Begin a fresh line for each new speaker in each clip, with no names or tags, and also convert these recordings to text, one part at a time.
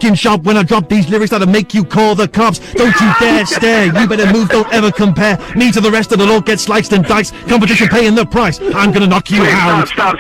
skin sharp when I drop these lyrics that'll make you call the cops. Don't you dare stare, you better move, don't ever compare me to the rest of the lot, get sliced and diced. Competition paying the price, I'm gonna knock you out.
Stop.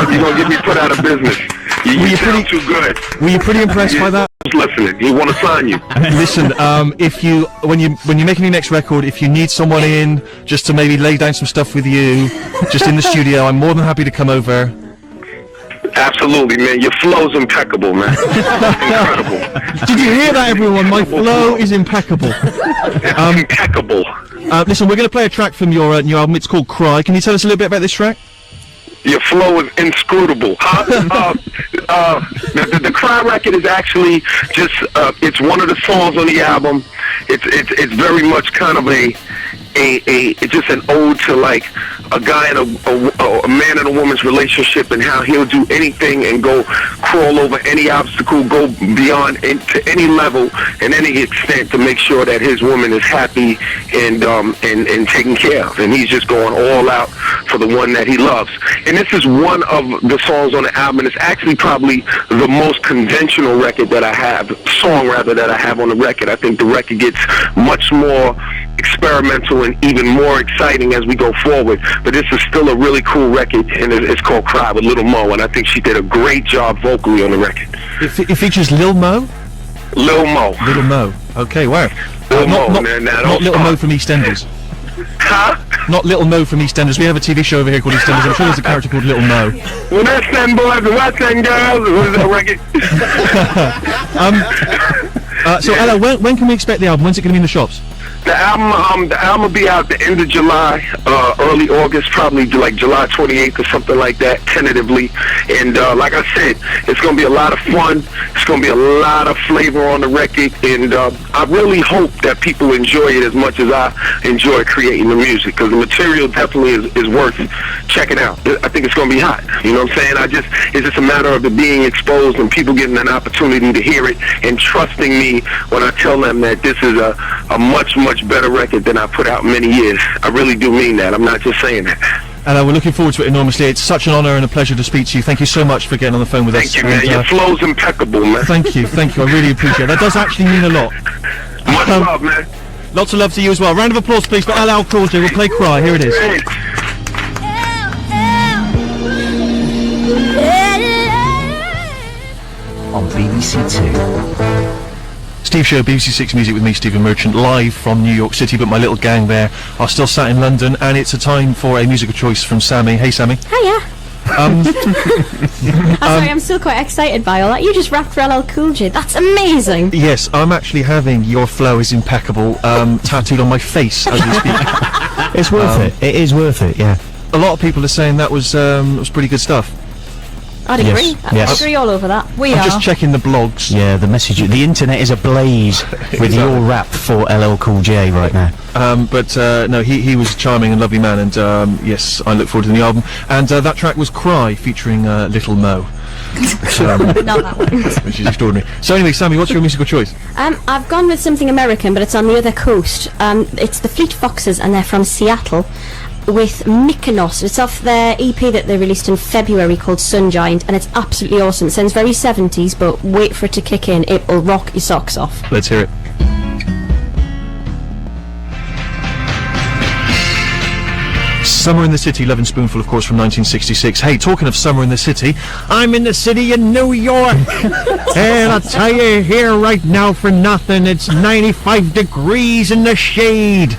You're gonna get me put out of business. You sound too good.
Were you pretty impressed by that?
Listening, he want to sign you.
Listen, if you when you're making your next record, if you need someone in just to maybe lay down some stuff with you, just in the studio, I'm more than happy to come over.
Absolutely, man. Your flow's impeccable, man. Incredible.
Did you hear that, everyone? My flow is impeccable.
Impeccable.
Listen, we're going to play a track from your new album. It's called Cry. Can you tell us a little bit about this track?
Your flow is inscrutable. The Cry record is actually just, it's one of the songs on the album. It's very much kind of it's just an ode to like a guy and a man and a woman's relationship, and how he'll do anything and go crawl over any obstacle, go beyond to any level and any extent to make sure that his woman is happy and taken care of, and he's just going all out for the one that he loves. And this is one of the songs on the album. It's actually probably the most conventional record that I have, song rather, that I have on the record. I think the record gets much more experimental and even more exciting as we go forward, but this is still a really cool record, and it's called Cry with Little Mo, and I think she did a great job vocally on the record.
It features Lil Mo?
Lil Mo.
Little Mo. Okay, wow. Not Little Mo from EastEnders.
Huh?
Not Little Mo from EastEnders. We have a TV show over here called EastEnders. I'm sure there's a character called Little Mo.
Well, that's them boys and what's them girls. What is that record?
So, Ella, when can we expect the album? When's it going to be in the shops?
The album will be out the end of July, early August, probably like July 28th or something like that, tentatively. And like I said, it's going to be a lot of fun. It's going to be a lot of flavor on the record, and I really hope that people enjoy it as much as I enjoy creating the music, because the material definitely is worth checking out. I think it's going to be hot. You know what I'm saying? It's just a matter of it being exposed and people getting an opportunity to hear it and trusting me when I tell them that this is a much better record than I put out in many years. I really do mean that. I'm not just saying that.
And we're looking forward to it enormously. It's such an honour and a pleasure to speak to you. Thank you so much for getting on the phone with us.
Thank you, man. Your flow's impeccable, man.
Thank you. I really appreciate it. That does actually mean a lot.
Much love, man.
Lots of love to you as well. Round of applause, please, for LL Cool J. We'll play Cry. Here it is.
On BBC Two.
Steve Show, BBC Six Music with me, Stephen Merchant, live from New York City, but my little gang there are still sat in London, and it's a time for a musical choice from Sammy. Hey, Sammy.
Hiya. Sorry, I'm still quite excited by all that. You just rapped for LL Cool J. That's amazing.
Yes, I'm actually having Your Flow is Impeccable tattooed on my face as we speak.
It's worth it. It is worth it, yeah.
A lot of people are saying that was pretty good stuff.
I'd agree.
Yes.
I'd agree all over that.
I'm just checking the blogs.
Yeah, the message. The internet is ablaze with your rap for LL Cool J right now.
No, he was a charming and lovely man, and yes, I look forward to the new album. And that track was Cry, featuring Little Mo.
Not that one.
Which is extraordinary. So anyway, Sammy, what's your musical choice?
I've gone with something American, but it's on the other coast. It's the Fleet Foxes, and they're from Seattle, with Mykonos. It's off their EP that they released in February called Sun Giant, and it's absolutely awesome. It sounds very 70s, but wait for it to kick in. It will rock your socks off.
Let's hear it. Summer in the City, Lovin' Spoonful, of course, from 1966. Hey, talking of summer in the city, I'm in the city in New York. And I'll tell you here right now for nothing, it's 95 degrees in the shade.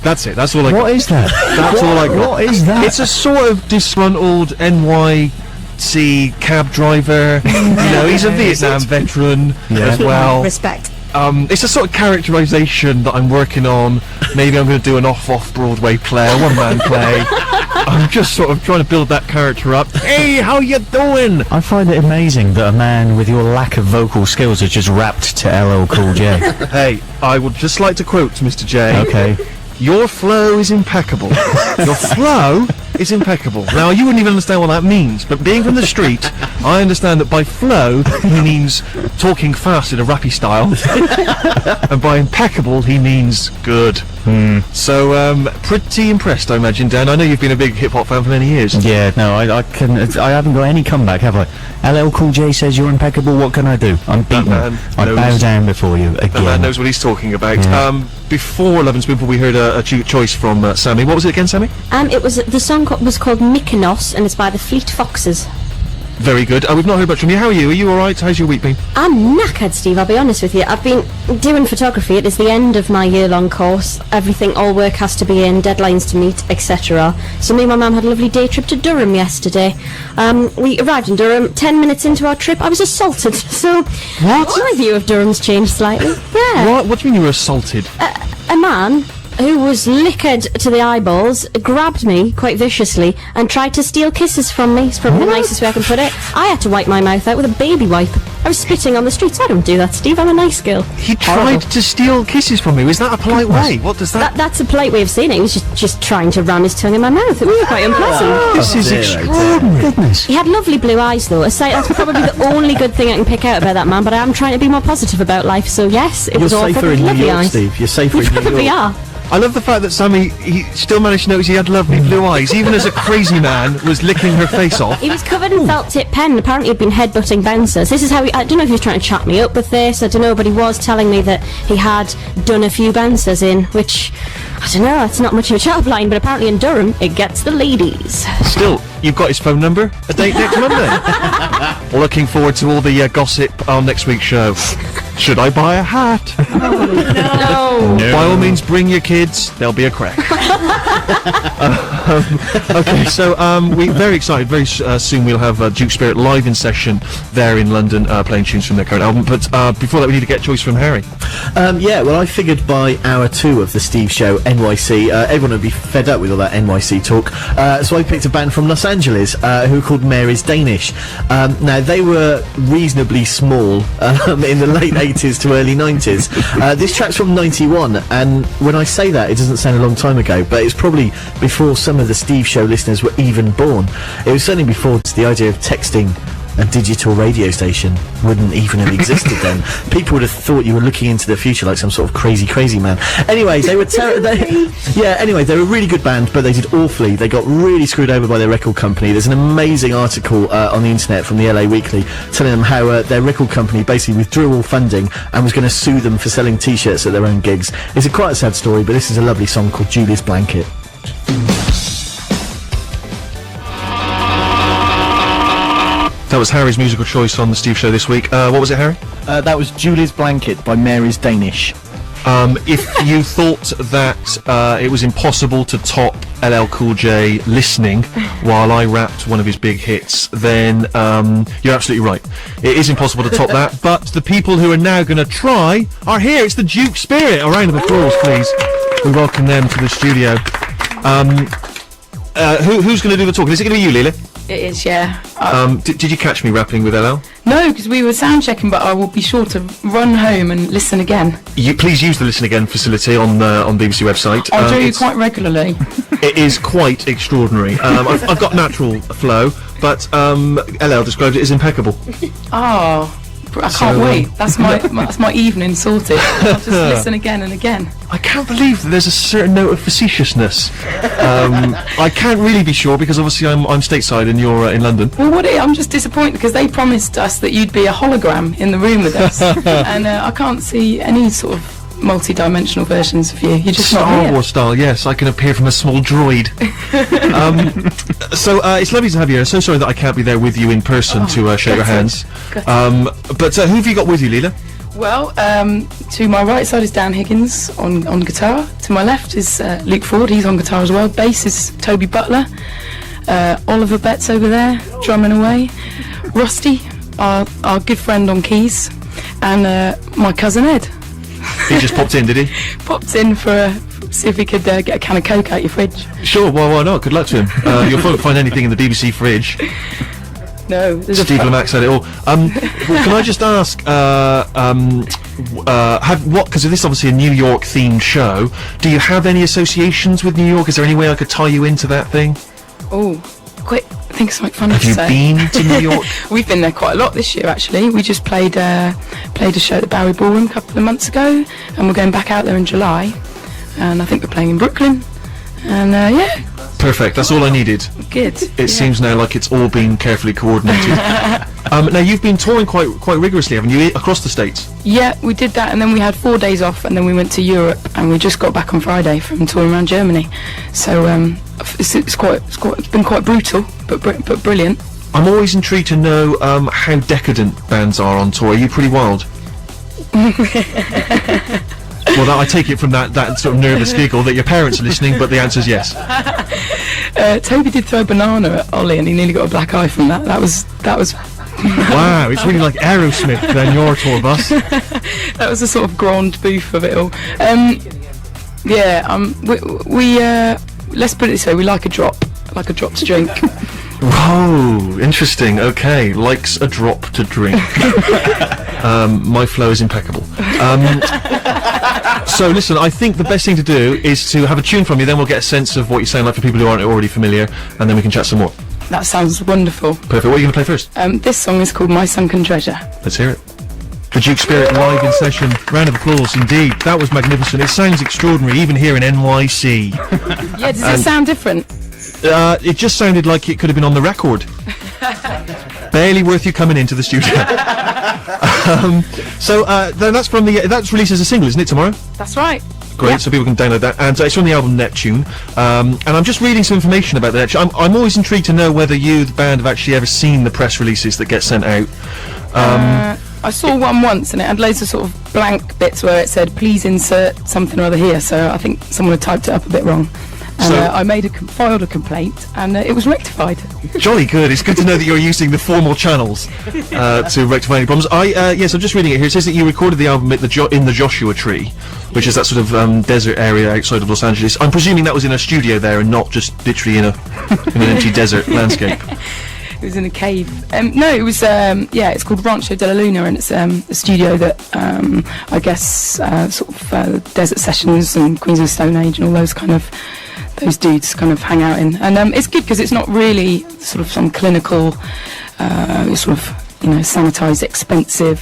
That's it. That's all I got.
What is that?
That's all I got.
What is that?
It's a sort of disgruntled NYC cab driver. You know, he's a Vietnam veteran as well.
Respect.
It's a sort of characterisation that I'm working on. Maybe I'm going to do an off-Broadway play, a one-man play. I'm just sort of trying to build that character up. Hey, how you doing?
I find it amazing that a man with your lack of vocal skills has just rapped to LL Cool J.
Hey, I would just like to quote Mr. J.
Okay.
Your flow is impeccable. Your flow is impeccable. Now, you wouldn't even understand what that means, but being from the street, I understand that by flow, he means talking fast in a rappy style, and by impeccable, he means good. So, pretty impressed, I imagine, Dan. I know you've been a big hip-hop fan for many years.
Yeah, no, I haven't got any comeback, have I? LL Cool J says you're impeccable, what can I do? I'm beaten.
man
I bow
knows-
down before you
The man
again.
knows what he's talking about.
Yeah.
Before Love and Spoonful, we heard a choice from Sammy. What was it again, Sammy?
It was the song was called Mykonos, and it's by the Fleet Foxes.
Very good. We've not heard much from you. How are you? Are you all right? How's your week been?
I'm knackered, Steve, I'll be honest with you. I've been doing photography. It is the end of my year-long course. Everything, all work has to be in, deadlines to meet, etc. So me and my mum had a lovely day trip to Durham yesterday. We arrived in Durham. 10 minutes into our trip, I was assaulted. So my view of Durham's changed slightly. Yeah.
What do you mean you were assaulted?
A man who was liquored to the eyeballs grabbed me quite viciously and tried to steal kisses from me. It's probably the nicest way I can put it. I had to wipe my mouth out with a baby wipe. I was spitting on the streets. I don't do that, Steve. I'm a nice girl.
He tried to steal kisses from you. Is that a polite way? What does that...
That's a polite way of saying it. He was just trying to ram his tongue in my mouth. It was quite unpleasant.
This is extraordinary.
Goodness.
He had lovely blue eyes, though. That's probably the only good thing I can pick out about that man, but I am trying to be more positive about life, so yes, it
You're
was all
safer
probably
in New
lovely
York,
eyes.
Steve. You're safer
We
in New
probably
York.
are.
I love the fact that Sammy, he still managed to notice he had lovely blue eyes, even as a crazy man was licking her face off.
He was covered in felt tip pen. Apparently he'd been headbutting bouncers. This is how I don't know if he was trying to chat me up with this, I don't know, but he was telling me that he had done a few bouncers in, which, I don't know, it's not much of a chat line, but apparently in Durham, it gets the ladies.
Still, you've got his phone number. A date next Monday. Looking forward to all the gossip on next week's show. Should I buy a hat?
No.
By all means, bring your kids. There'll be a crack. Okay, so we're very excited. Very soon we'll have Duke Spirit live in session there in London, playing tunes from their current album. But before that, we need to get a choice from Harry.
Yeah, well, I figured by hour 2 of the Steve Show NYC, everyone would be fed up with all that NYC talk. So I picked a band from Los Angeles who were called Mary's Danish. Now, they were reasonably small in the late 80s to early 90s. This track's from 91, and when I say that, it doesn't sound a long time ago, but it's probably before some of the Steve Show listeners were even born. It was certainly before the idea of texting a digital radio station wouldn't even have existed then. People would have thought you were looking into the future like some sort of crazy man. Anyway, they were they were a really good band, but they did awfully. They got really screwed over by their record company. There's an amazing article on the internet from the LA Weekly telling them how their record company basically withdrew all funding and was going to sue them for selling t-shirts at their own gigs. It's quite a sad story, but this is a lovely song called Julie's Blanket.
That was Harry's musical choice on the Steve Show this week. What was it, Harry?
That was Julie's Blanket by Mary's Danish.
If you thought that it was impossible to top LL Cool J listening while I rapped one of his big hits, then you're absolutely right. It is impossible to top that, but the people who are now going to try are here. It's the Duke Spirit. A round of applause, please. We welcome them to the studio. Who's going to do the talking? Is it going to be you, Lily?
It is, yeah.
Did you catch me rapping with LL?
No, because we were sound checking, but I will be sure to run home and listen again.
Please use the Listen Again facility on BBC website.
I do quite regularly.
It is quite extraordinary. I've got natural flow, but LL described it as impeccable.
Oh, I can't wait. That's my evening sorted. I'll just listen again and again.
I can't believe that there's a certain note of facetiousness. I can't really be sure because obviously I'm stateside and you're in London.
Well, I'm just disappointed because they promised us that you'd be a hologram in the room with us, and I can't see any sort of multi-dimensional versions of you. You're just not
Star
here.
Wars style, yes. I can appear from a small droid. So it's lovely to have you. I'm so sorry that I can't be there with you in person to shake your hands. But who have you got with you, Leela?
Well, to my right side is Dan Higgins on guitar. To my left is Luke Ford. He's on guitar as well. Bass is Toby Butler. Oliver Betts over there, drumming away. Rusty, our good friend on keys. And my cousin Ed.
He just popped in, did he?
Popped in for see if he could get a can of Coke out your fridge.
Sure, well, why not? Good luck to him. You'll probably find anything in the BBC fridge.
No, there's
Steve Lamack said it all. Well, can I just ask, because this is obviously a New York themed show, do you have any associations with New York? Is there any way I could tie you into that thing?
Oh, quick! I think it's something funny
Have
to
you
say.
been to New York?
We've been there quite a lot this year, actually. We just played a show at the Bowery Ballroom a couple of months ago, and we're going back out there in July. And I think we're playing in Brooklyn. And yeah,
Perfect. That's all I needed.
good.
It seems now like it's all been carefully coordinated. Now you've been touring quite rigorously, haven't you, across the states?
Yeah, we did that, and then we had 4 days off, and then we went to Europe, and we just got back on Friday from touring around Germany. So it's been quite brutal, but brilliant.
I'm always intrigued to know how decadent bands are on tour. Are you pretty wild? Well, I take it from that sort of nervous giggle that your parents are listening, but the answer's yes.
Toby did throw a banana at Ollie, and he nearly got a black eye from that. That was
Wow, it's really like Aerosmith than your tour bus.
that was a sort of grand boof of it all. We let's put it this way: we like a drop to drink.
Whoa, interesting. Okay, likes a drop to drink. My flow is impeccable. So listen, I think the best thing to do is to have a tune from you, then we'll get a sense of what you sound like for people who aren't already familiar, and then we can chat some more.
That sounds wonderful.
Perfect. What are you going to play first?
This song is called My Sunken Treasure.
Let's hear it. The Duke Spirit live in session. Round of applause indeed. That was magnificent. It sounds extraordinary even here in NYC.
Yeah, does it sound different?
It just sounded like it could have been on the record. Barely worth you coming into the studio. Then that's from that's released as a single, isn't it, tomorrow?
That's right.
Great,
Yeah.
so people can download that. And it's from the album Neptune. And I'm just reading some information about the Neptune. I'm always intrigued to know whether you, the band, have actually ever seen the press releases that get sent out.
I saw one once, and it had loads of sort of blank bits where it said, "Please insert something or other here." So I think someone had typed it up a bit wrong. And
So-
I filed a complaint, and it was rectified.
Jolly good. It's good to know that you're using the formal channels to rectify any problems. Yes, I'm just reading it here. It says that you recorded the album at in the Joshua Tree, which is that sort of desert area outside of Los Angeles. I'm presuming that was in a studio there and not just literally in an empty desert landscape.
It was in a cave. No, it was, it's called Rancho de la Luna, and it's a studio that I guess Desert Sessions and Queens of the Stone Age and all those those dudes kind of hang out in. And it's good because it's not really sort of some clinical, sanitised, expensive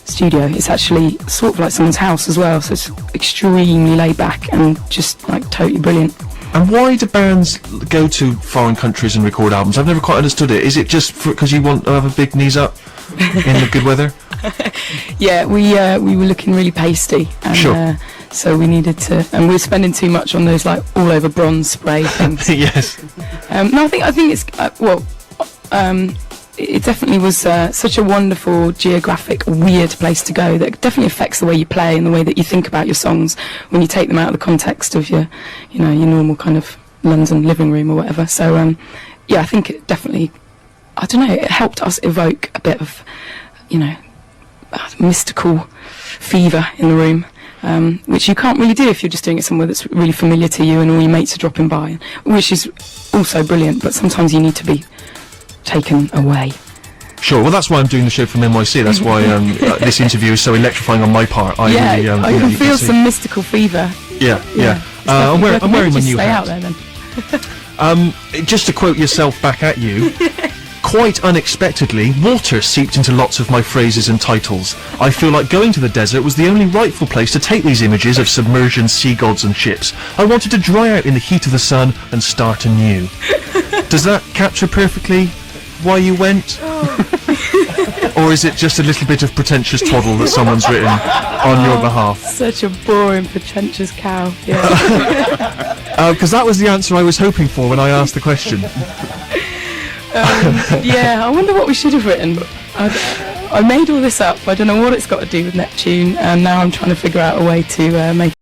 studio. It's actually sort of like someone's house as well, so it's extremely laid back and just like totally brilliant.
And why do bands go to foreign countries and record albums? I've never quite understood it. Is it just because you want to have a big knees up in the good weather?
Yeah, we were looking really pasty, and
Sure.
so we needed to, and we were spending too much on those like all over bronze spray things.
Yes.
No, I think it's it definitely was such a wonderful, geographic, weird place to go that definitely affects the way you play and the way that you think about your songs when you take them out of the context of your normal kind of London living room or whatever. So I think it definitely, I don't know, it helped us evoke a bit of, mystical fever in the room. Which you can't really do if you're just doing it somewhere that's really familiar to you and all your mates are dropping by, which is also brilliant, but sometimes you need to be taken away.
Sure. Well, that's why I'm doing the show from NYC. That's why this interview is so electrifying on my part.
I can feel some mystical fever.
Yeah. I'm wearing my new
stay
hat.
out there then.
Just to quote yourself back at you, quite unexpectedly, water seeped into lots of my phrases and titles. I feel like going to the desert was the only rightful place to take these images of submersion, sea gods and ships. I wanted to dry out in the heat of the sun and start anew. Does that capture perfectly why you went? Or is it just a little bit of pretentious twaddle that someone's written on your behalf?
Such a boring, pretentious cow. Yeah.
Because that was the answer I was hoping for when I asked the question.
I wonder what we should have written. I made all this up. I don't know what it's got to do with Neptune, and now I'm trying to figure out a way to make